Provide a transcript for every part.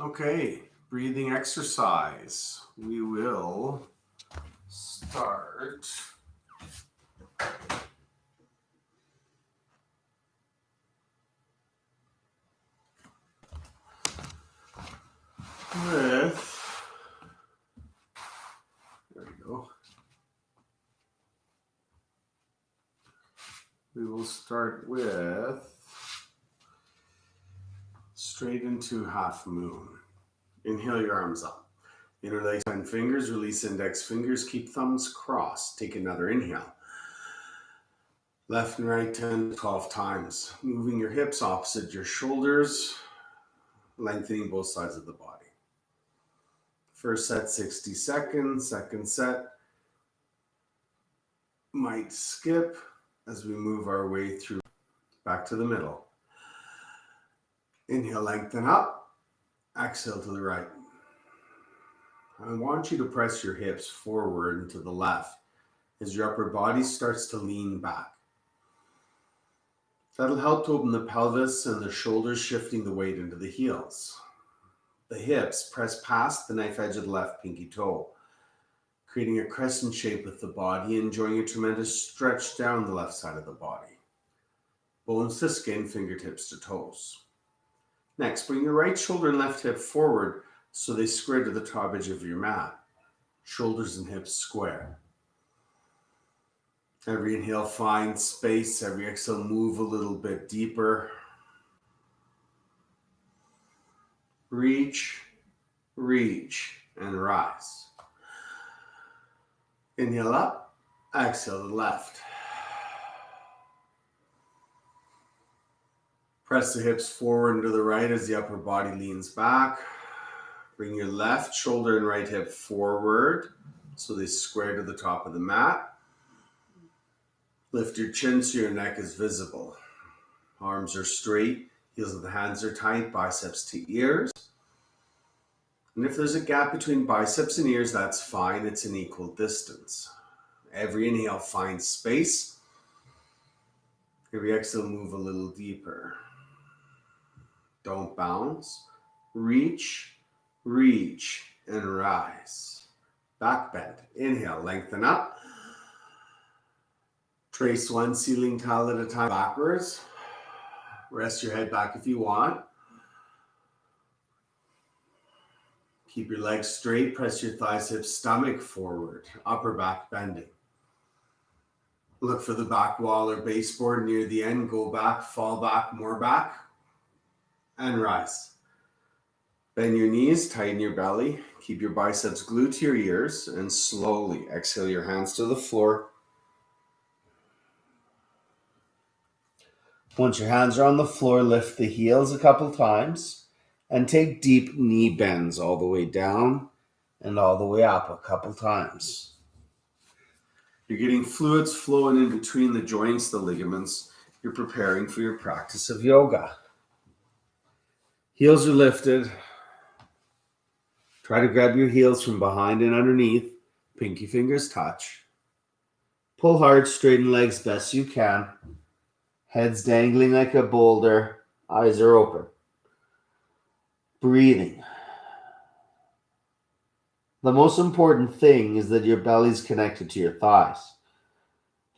Okay, breathing exercise. We will start with, there we go. We will start with straight into half moon. Inhale your arms up. Interlace 10 fingers, release index fingers, keep thumbs crossed. Take another inhale. Left and right 10 to 12 times. Moving your hips opposite your shoulders, lengthening both sides of the body. First set 60 seconds, second set might skip as we move our way through back to the middle. Inhale, lengthen up, exhale to the right. I want you to press your hips forward and to the left as your upper body starts to lean back. That'll help to open the pelvis and the shoulders, shifting the weight into the heels. The hips press past the knife edge of the left pinky toe, creating a crescent shape with the body, enjoying a tremendous stretch down the left side of the body. Bones to skin, fingertips to toes. Next, bring your right shoulder and left hip forward so they square to the top edge of your mat. Shoulders and hips square. Every inhale, find space. Every exhale, move a little bit deeper. Reach, reach, and rise. Inhale up, exhale to the left. Press the hips forward and to the right as the upper body leans back. Bring your left shoulder and right hip forward so they square to the top of the mat. Lift your chin so your neck is visible. Arms are straight, heels of the hands are tight, biceps to ears. And if there's a gap between biceps and ears, that's fine. It's an equal distance. Every inhale, find space. Every exhale, move a little deeper. Don't bounce. Reach, reach, and rise. Back bend. Inhale, lengthen up. Trace one ceiling tile at a time backwards. Rest your head back if you want. Keep your legs straight. Press your thighs, hips, stomach forward. Upper back bending. Look for the back wall or baseboard near the end. Go back, fall back, more back. And rise. Bend your knees, tighten your belly. Keep your biceps glued to your ears. And slowly exhale your hands to the floor. Once your hands are on the floor, lift the heels a couple times. And take deep knee bends all the way down and all the way up a couple times. You're getting fluids flowing in between the joints, the ligaments. You're preparing for your practice of yoga. Heels are lifted. Try to grab your heels from behind and underneath. Pinky fingers touch. Pull hard, straighten legs best you can. Head's dangling like a boulder. Eyes are open. Breathing. The most important thing is that your belly's connected to your thighs.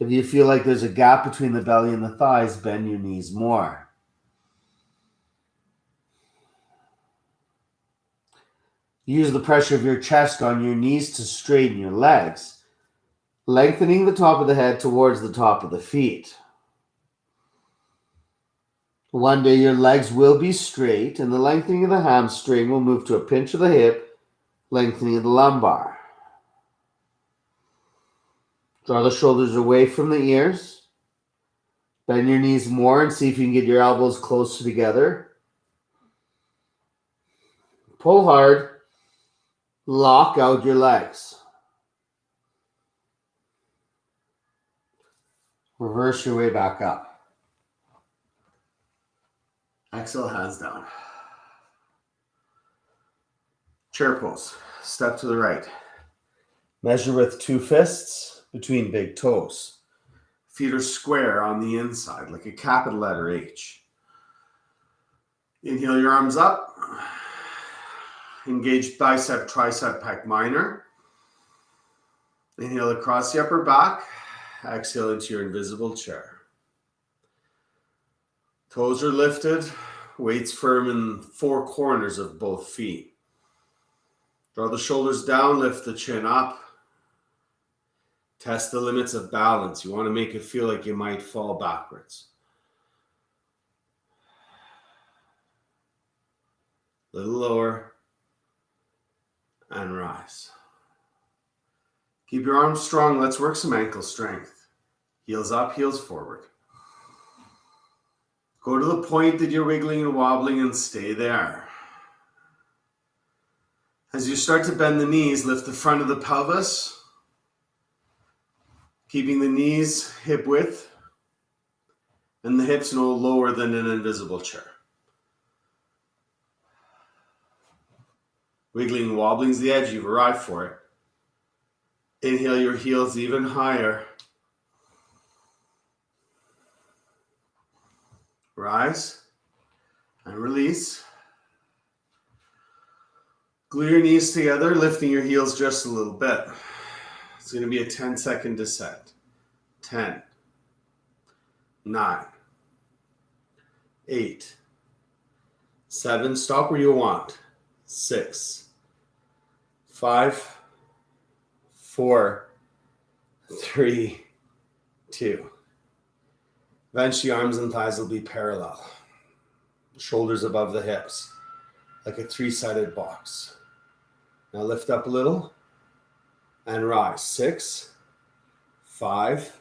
If you feel like there's a gap between the belly and the thighs, bend your knees more. Use the pressure of your chest on your knees to straighten your legs, lengthening the top of the head towards the top of the feet. One day your legs will be straight and the lengthening of the hamstring will move to a pinch of the hip, lengthening of the lumbar. Draw the shoulders away from the ears. Bend your knees more and see if you can get your elbows closer together. Pull hard. Lock out your legs. Reverse your way back up. Exhale, hands down. Chair pose. Step to the right. Measure with 2 fists between big toes. Feet are square on the inside, like a capital letter H. Inhale your arms up. Engage bicep, tricep, pec minor. Inhale across the upper back. Exhale into your invisible chair. Toes are lifted. Weights firm in 4 corners of both feet. Draw the shoulders down, lift the chin up. Test the limits of balance. You want to make it feel like you might fall backwards. A little lower. And rise. Keep your arms strong. Let's work some ankle strength. Heels up, heels forward. Go to the point that you're wiggling and wobbling and stay there. As you start to bend the knees, lift the front of the pelvis, keeping the knees hip width and the hips no lower than an invisible chair. Wiggling and wobbling is the edge. You've arrived for it. Inhale your heels even higher. Rise and release. Glue your knees together, lifting your heels just a little bit. It's going to be a 10-second descent. 10, 9, 8, 7. Stop where you want. 6, 5, 4, 3, 2. Eventually, arms and thighs will be parallel. Shoulders above the hips, like a 3-sided box. Now lift up a little and rise. 6, 5,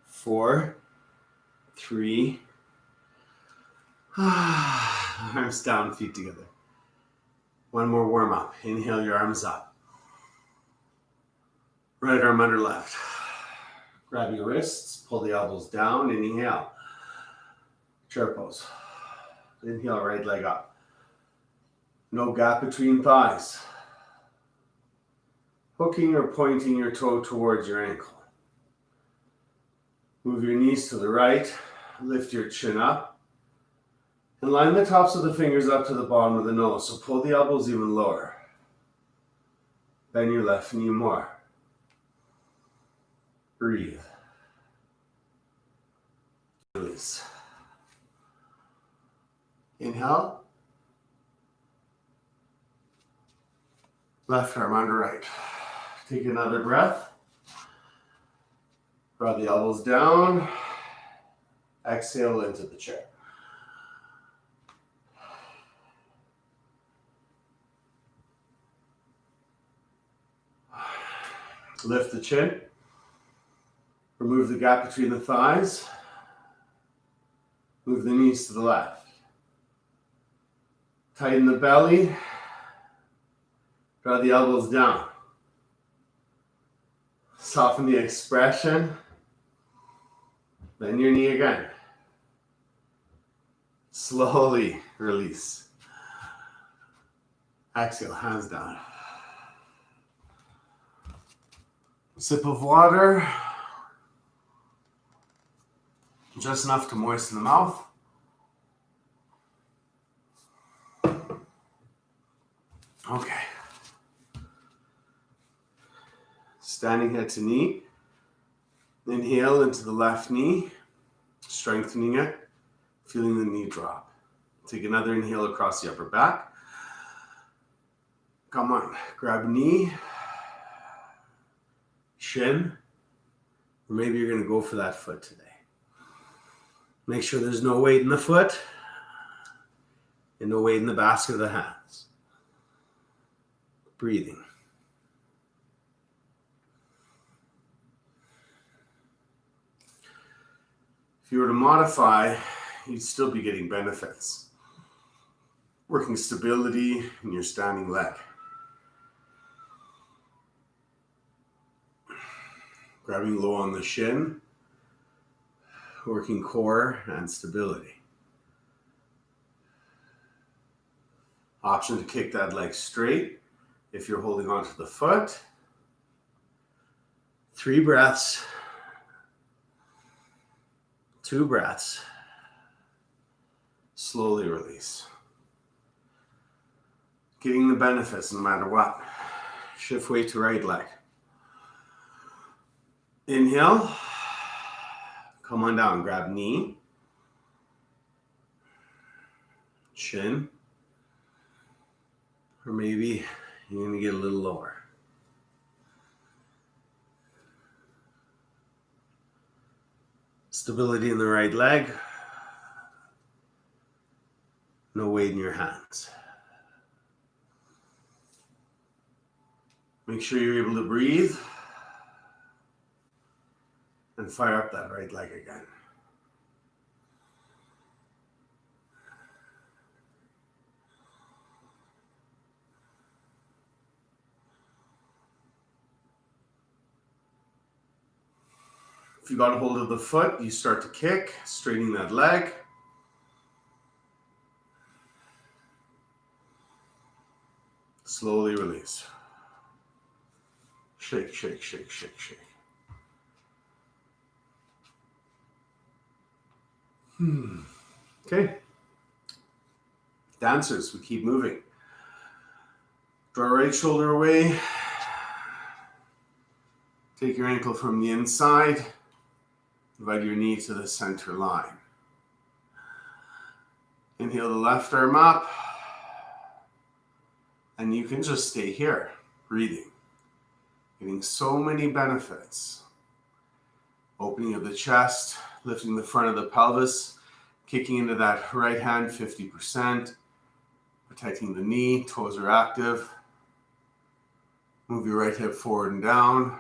4, 3. Arms down, feet together. One more warm up. Inhale your arms up. Right arm under left. Grab your wrists, pull the elbows down, inhale. Chair pose. Inhale, right leg up. No gap between thighs. Hooking or pointing your toe towards your ankle. Move your knees to the right, lift your chin up, and line the tops of the fingers up to the bottom of the nose, so pull the elbows even lower. Bend your left knee more. Breathe. Release. Inhale. Left arm under right. Take another breath. Draw the elbows down. Exhale into the chair. Lift the chin. Remove the gap between the thighs. Move the knees to the left. Tighten the belly. Draw the elbows down. Soften the expression. Bend your knee again. Slowly release. Exhale, hands down. Sip of water. Just enough to moisten the mouth. Okay. Standing head to knee. Inhale into the left knee, strengthening it, feeling the knee drop. Take another inhale across the upper back. Come on, grab knee, shin, or maybe you're going to go for that foot today. Make sure there's no weight in the foot and no weight in the basket of the hands. Breathing. If you were to modify, you'd still be getting benefits. Working stability in your standing leg. Grabbing low on the shin. Working core and stability. Option to kick that leg straight if you're holding onto the foot. 3 breaths. 2 breaths. Slowly release. Getting the benefits no matter what. Shift weight to right leg. Inhale. Come on down. Grab knee. Chin. Or maybe you're going to get a little lower. Stability in the right leg. No weight in your hands. Make sure you're able to breathe and fire up that right leg again. If you got a hold of the foot, you start to kick, straightening that leg. Slowly release. Shake, shake, shake, shake, shake. Okay. Dancers, we keep moving. Draw right shoulder away. Take your ankle from the inside. Invite your knee to the center line. Inhale the left arm up. And you can just stay here, breathing. Getting so many benefits. Opening of the chest, lifting the front of the pelvis, kicking into that right hand 50%, protecting the knee, toes are active. Move your right hip forward and down.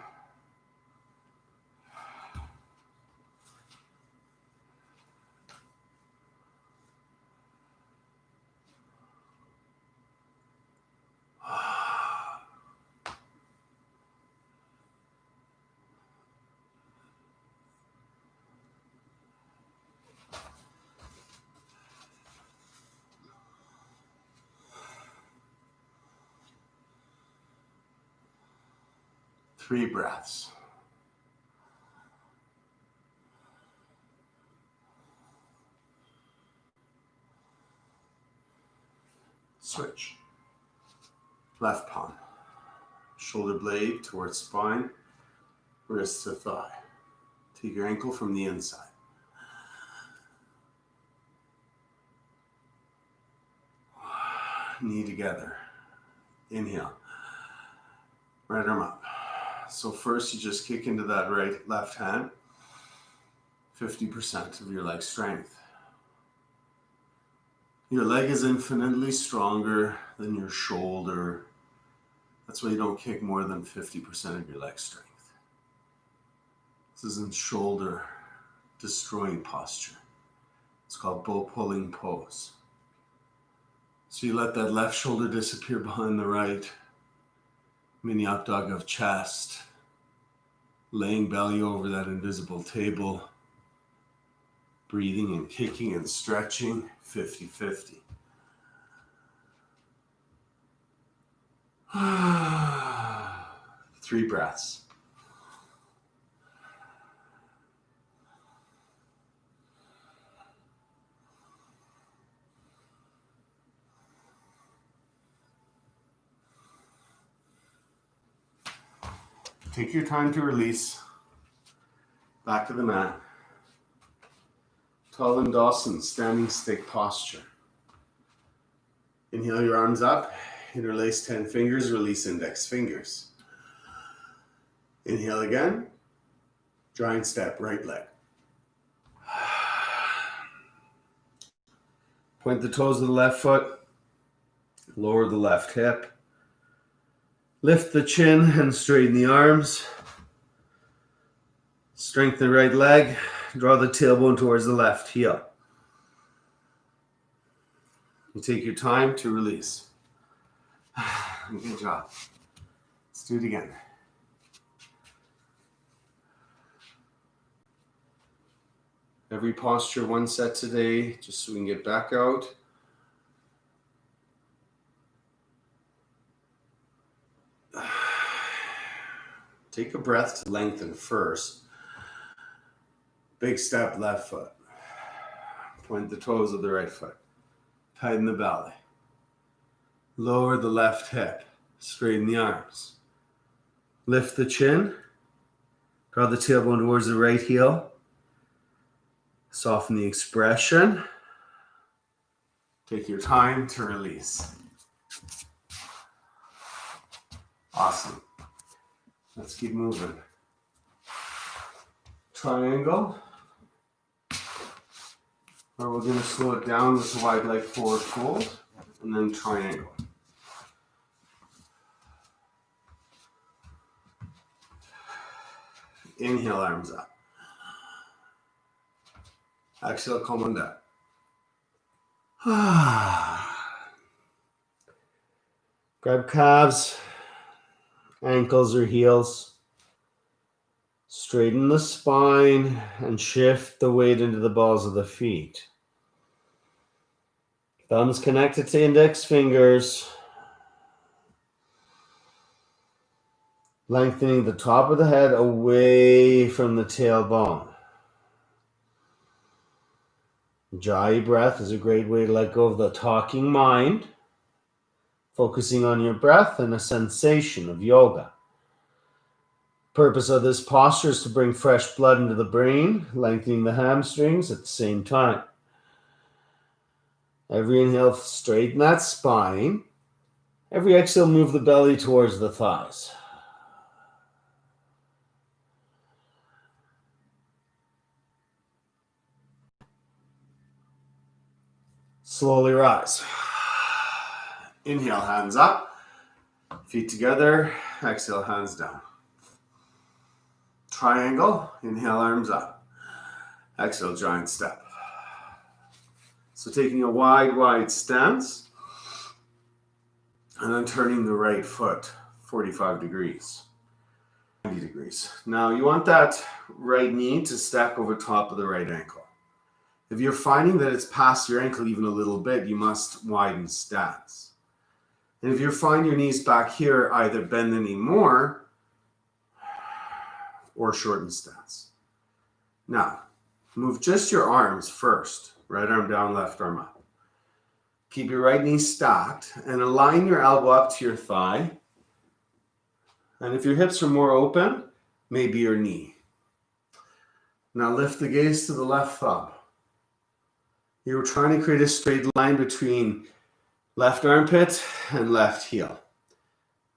Three breaths. Switch. Left palm. Shoulder blade towards spine. Wrist to thigh. Take your ankle from the inside. Knee together. Inhale. Right arm up. So first you just kick into that left hand. 50% of your leg strength. Your leg is infinitely stronger than your shoulder. That's why you don't kick more than 50% of your leg strength. This isn't shoulder destroying posture. It's called bow pulling pose. So you let that left shoulder disappear behind the right. Mini up dog of chest. Laying belly over that invisible table. Breathing and kicking and stretching, 50-50. Three breaths. Take your time to release. Back to the mat. Tall and Dawson, standing stick posture. Inhale your arms up. Interlace 10 fingers, release index fingers. Inhale again. Giant step, right leg. Point the toes of the left foot. Lower the left hip. Lift the chin and straighten the arms. Strengthen the right leg. Draw the tailbone towards the left heel. You take your time to release. Good job. Let's do it again. Every posture, one set today, just so we can get back out. Take a breath to lengthen first. Big step, left foot. Point the toes of the right foot. Tighten the belly. Lower the left hip. Straighten the arms. Lift the chin. Draw the tailbone towards the right heel. Soften the expression. Take your time to release. Awesome. Let's keep moving. Triangle. Or we're going to slow it down with a wide leg forward fold. And then triangle. Inhale, arms up. Exhale, come on down. Grab calves, ankles or heels. Straighten the spine and shift the weight into the balls of the feet. Thumbs connected to index fingers. Lengthening the top of the head away from the tailbone. Jai breath is a great way to let go of the talking mind. Focusing on your breath and a sensation of yoga. Purpose of this posture is to bring fresh blood into the brain, lengthening the hamstrings at the same time. Every inhale, straighten that spine. Every exhale, move the belly towards the thighs. Slowly rise. Inhale, hands up. Feet together. Exhale, hands down. Triangle. Inhale, arms up. Exhale, giant step. So taking a wide stance. And then turning the right foot 45 degrees. 90 degrees. Now you want that right knee to stack over top of the right ankle. If you're finding that it's past your ankle even a little bit, you must widen stance. And if you find your knees back here, either bend the knee more or shorten stance. Now, move just your arms first. Right arm down, left arm up. Keep your right knee stacked and align your elbow up to your thigh. And if your hips are more open, maybe your knee. Now lift the gaze to the left thumb. You're trying to create a straight line between left armpit and left heel.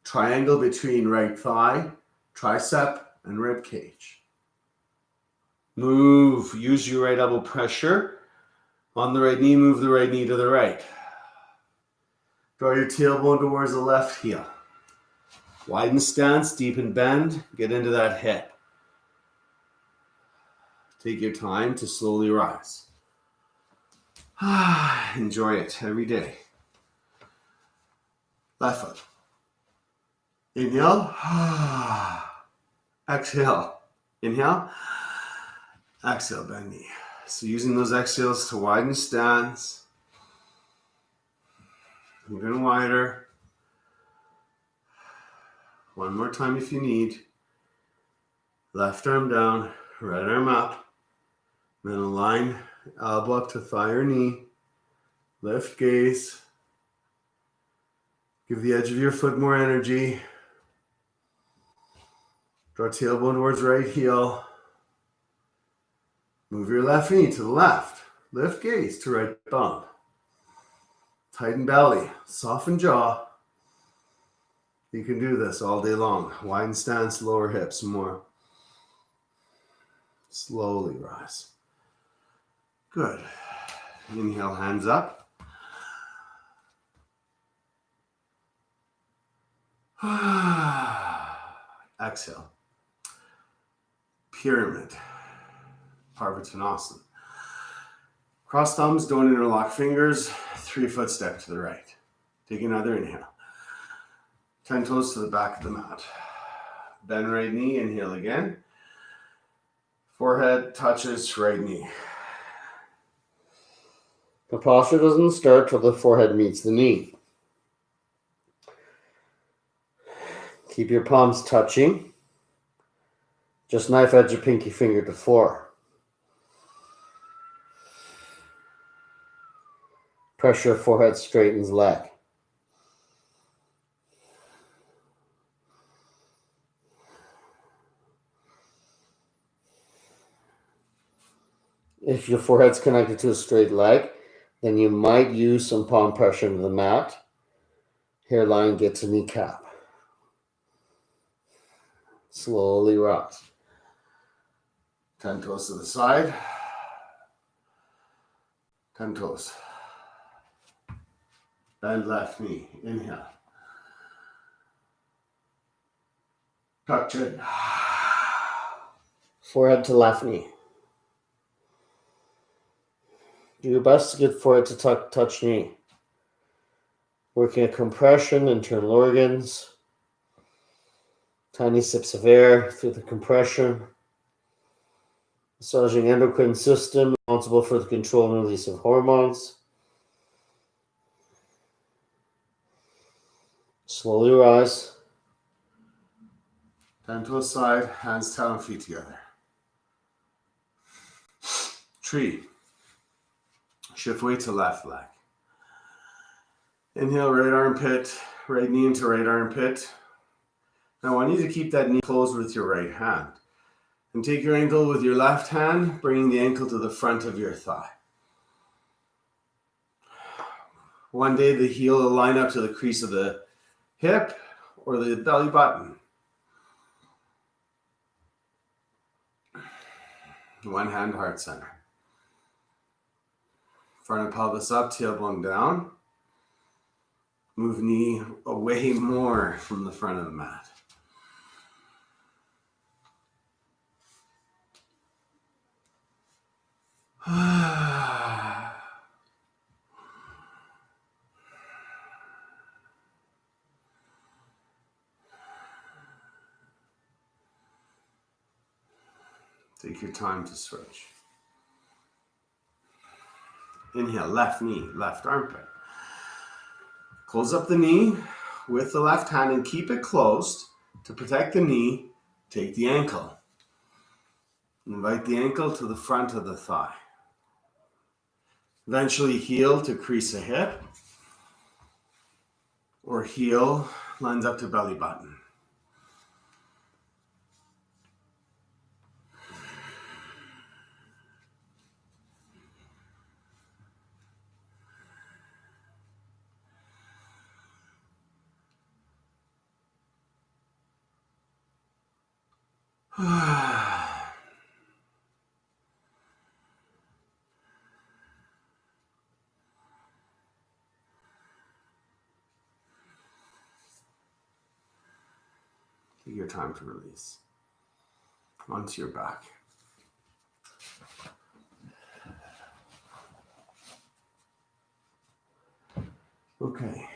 Triangle between right thigh, tricep, and rib cage. Move, use your right elbow pressure. On the right knee, move the right knee to the right. Draw your tailbone towards the left heel. Widen stance, deepen bend, get into that hip. Take your time to slowly rise. Enjoy it every day. Left foot. Inhale. Exhale. Inhale. Exhale, bend knee. So using those exhales to widen stance. Even wider. One more time if you need. Left arm down, right arm up. Then align elbow up to thigh or knee. Lift gaze. Give the edge of your foot more energy. Draw tailbone towards right heel. Move your left knee to the left. Lift gaze to right thumb. Tighten belly. Soften jaw. You can do this all day long. Widen stance, lower hips more. Slowly rise. Good. Inhale, hands up. Exhale. Pyramid. Parvattanasana. Cross thumbs, don't interlock fingers. 3-foot step to the right. Take another inhale. 10 toes to the back of the mat. Bend right knee, inhale again. Forehead touches right knee. The posture doesn't start till the forehead meets the knee. Keep your palms touching. Just knife edge your pinky finger to floor. Pressure forehead straightens leg. If your forehead's connected to a straight leg, then you might use some palm pressure into the mat. Hairline gets a kneecap. Slowly rise. 10 toes to the side. 10 toes. Bend left knee. Inhale. Tuck chin. Forehead to left knee. Do your best to get forehead to touch knee. Working at compression, internal organs. Tiny sips of air through the compression. Massaging endocrine system, responsible for the control and release of hormones. Slowly rise. 10 to a side, hands down, feet together. Tree. Shift weight to left leg. Inhale, right armpit, right knee into right armpit. Now I want you to keep that knee closed with your right hand. And take your ankle with your left hand, bringing the ankle to the front of your thigh. One day the heel will line up to the crease of the hip or the belly button. One hand, heart center. Front of pelvis up, tailbone down. Move knee away more from the front of the mat. Take your time to switch. Inhale, left knee, left armpit. Close up the knee with the left hand and keep it closed to protect the knee. Take the ankle. Invite the ankle to the front of the thigh. Eventually heel to crease a hip or heel lines up to belly button. Take your time to release. Onto your back. Okay.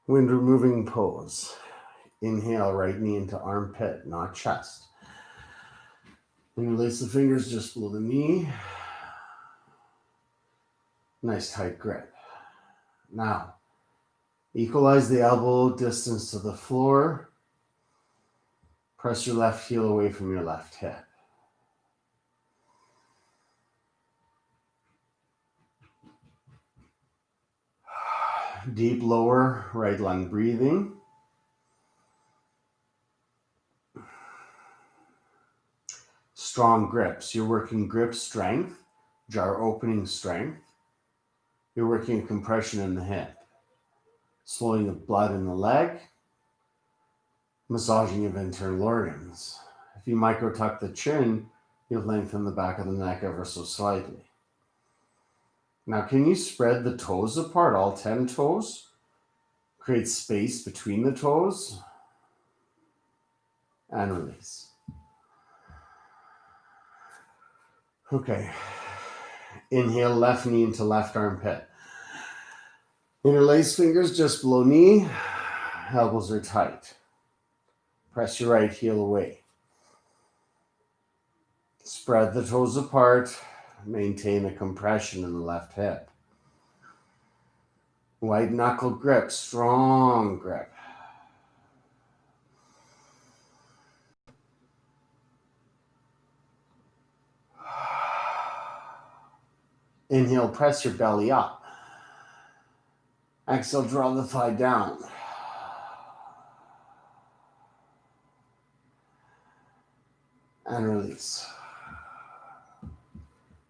Wind removing pose. Inhale, right knee into armpit, not chest. Interlace the fingers just below the knee. Nice tight grip. Now, equalize the elbow distance to the floor. Press your left heel away from your left hip. Deep lower right lung breathing. Strong grips. You're working grip strength, jar opening strength. You're working compression in the hip. Slowing the blood in the leg. Massaging of internal organs. If you micro tuck the chin, you'll lengthen the back of the neck ever so slightly. Now, can you spread the toes apart, all 10 toes? Create space between the toes. And release. Okay. Inhale, left knee into left armpit. Interlace fingers just below knee. Elbows are tight. Press your right heel away. Spread the toes apart. Maintain a compression in the left hip. White knuckle grip, strong grip. Inhale, press your belly up. Exhale, draw the thigh down. And release.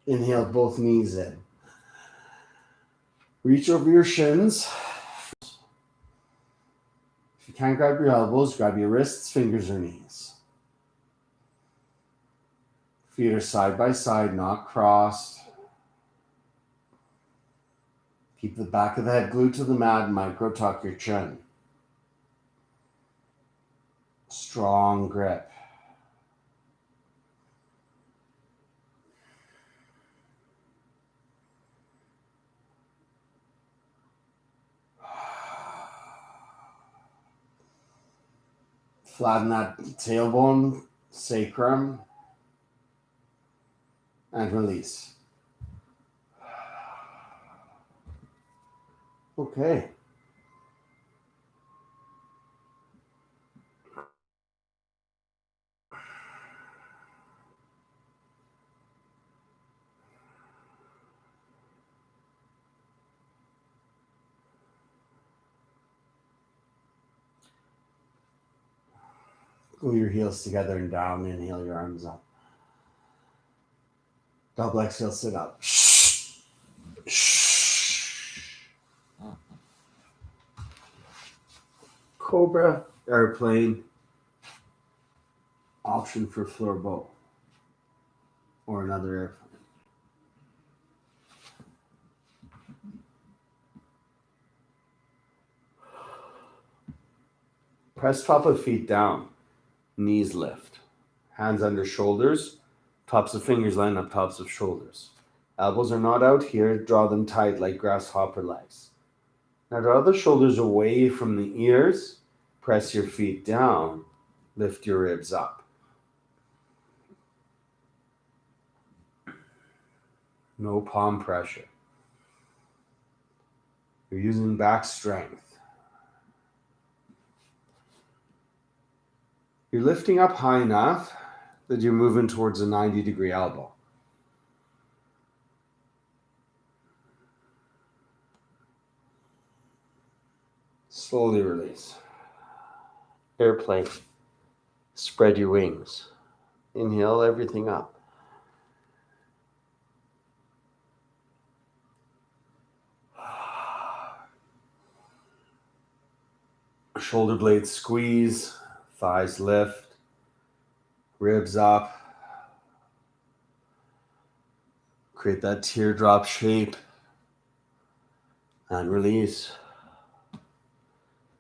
Inhale both knees in. Reach over your shins. If you can't grab your elbows, grab your wrists, fingers, or knees. Feet are side by side, not crossed. Keep the back of the head glued to the mat and micro tuck your chin. Strong grip. Flatten that tailbone, sacrum, and release. Okay. Glue your heels together and down. Inhale your arms up. Double exhale, sit up. Cobra Airplane. Option for floor boat or another airplane. Press top of feet down. Knees lift. Hands under shoulders. Tops of fingers line up tops of shoulders. Elbows are not out here. Draw them tight like grasshopper legs. Now draw the shoulders away from the ears. Press your feet down. Lift your ribs up. No palm pressure. You're using back strength. You're lifting up high enough that you're moving towards a 90-degree elbow. Slowly release. Airplane. Spread your wings. Inhale everything up. Shoulder blades squeeze. Thighs lift. Ribs up. Create that teardrop shape. And release.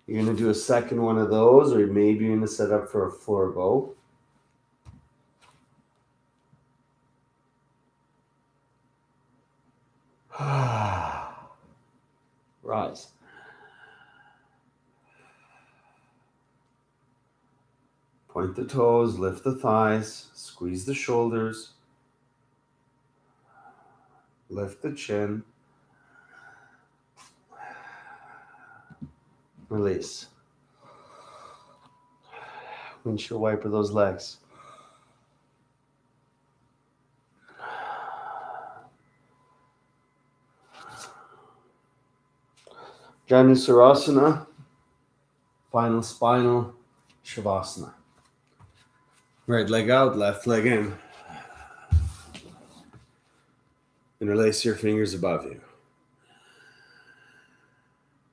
You're going to do a second one of those, or maybe you're going to set up for a floor boat. Rise. Point the toes, lift the thighs, squeeze the shoulders, lift the chin, release. Windshield wiper those legs. Janusarasana, final spinal shavasana. Right leg out, left leg in. Interlace your fingers above you.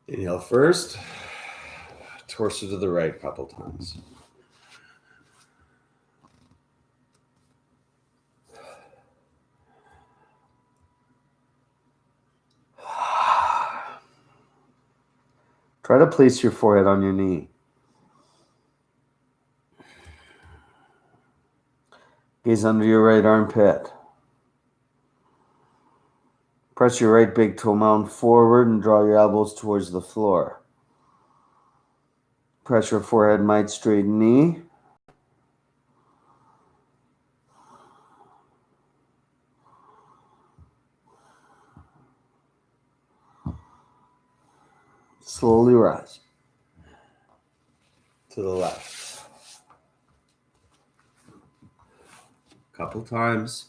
Inhale first, torso to the right a couple times. Try to place your forehead on your knee. Gaze under your right armpit. Press your right big toe mound forward and draw your elbows towards the floor. Press your forehead, might straighten knee. Slowly rise to the left. Couple times.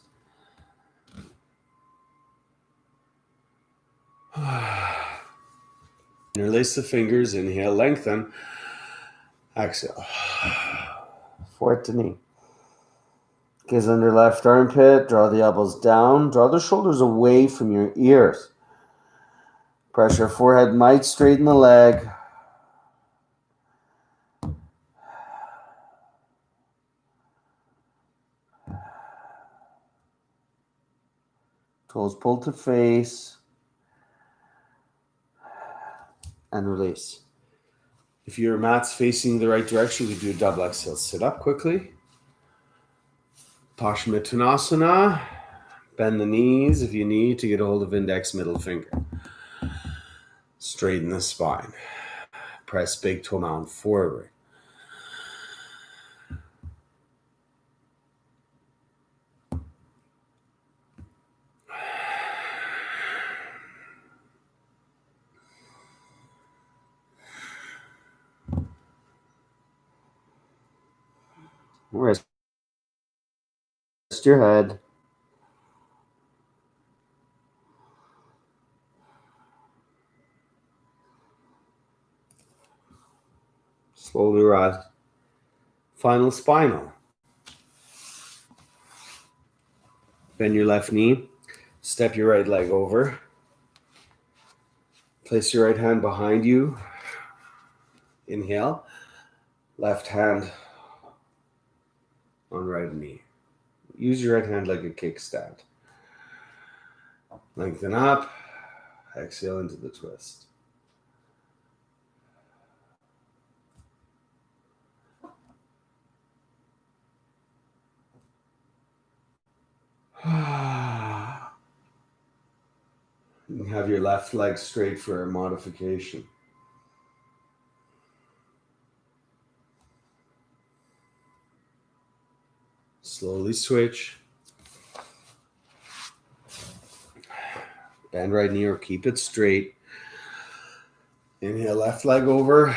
Interlace the fingers, inhale, lengthen. Exhale. Forehead to knee. Gaze under left armpit. Draw the elbows down. Draw the shoulders away from your ears. Pressure forehead might straighten the leg. Toes pull to face. And release. If your mat's facing the right direction, we do a double exhale. Sit up quickly. Paschimottanasana. Bend the knees if you need to get a hold of index, middle finger. Straighten the spine. Press big toe mound forward. Rest your head. Slowly rise. Final spinal. Bend your left knee. Step your right leg over. Place your right hand behind you. Inhale. Left hand on right knee. Use your right hand like a kickstand. Lengthen up. Exhale into the twist. You have your left leg straight for a modification. Slowly switch. Bend right knee or keep it straight. Inhale, left leg over.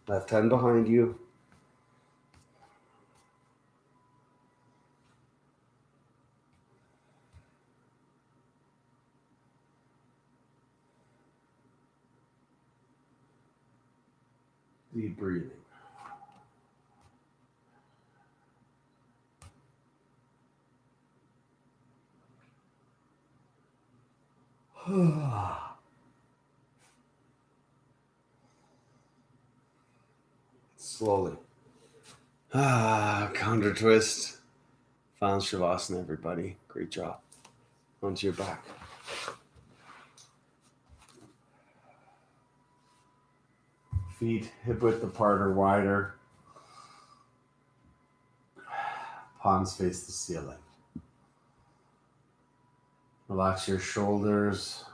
Left hand behind you. Deep breathing. Slowly. Counter twist. Final Shavasana, everybody. Great job. Onto your back. Feet hip width apart or wider. Palms face the ceiling. Relax your shoulders.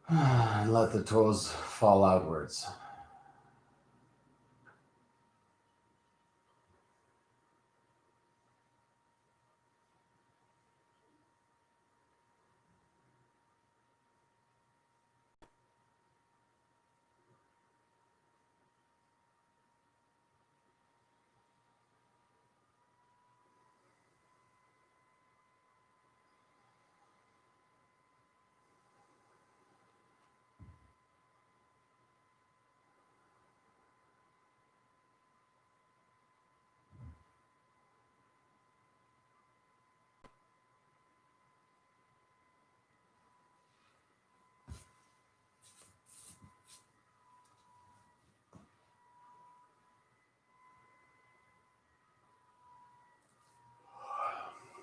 And let the toes fall outwards.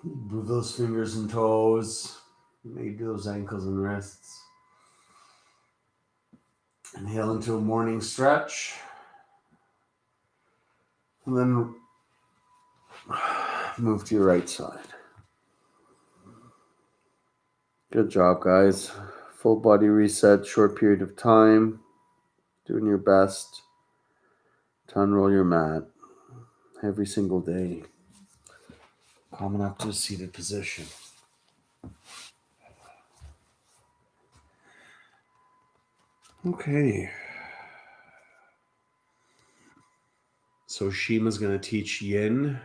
Move those fingers and toes. Maybe those ankles and wrists. Inhale into a morning stretch. And then move to your right side. Good job, guys. Full body reset, short period of time. Doing your best to unroll your mat every single day. Coming up to a seated position. Okay. So Shima's going to teach yin,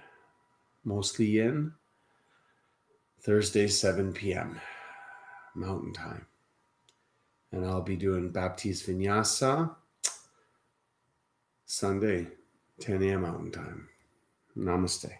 mostly yin, Thursday, 7 p.m. Mountain Time. And I'll be doing Baptiste Vinyasa Sunday, 10 a.m. Mountain Time. Namaste.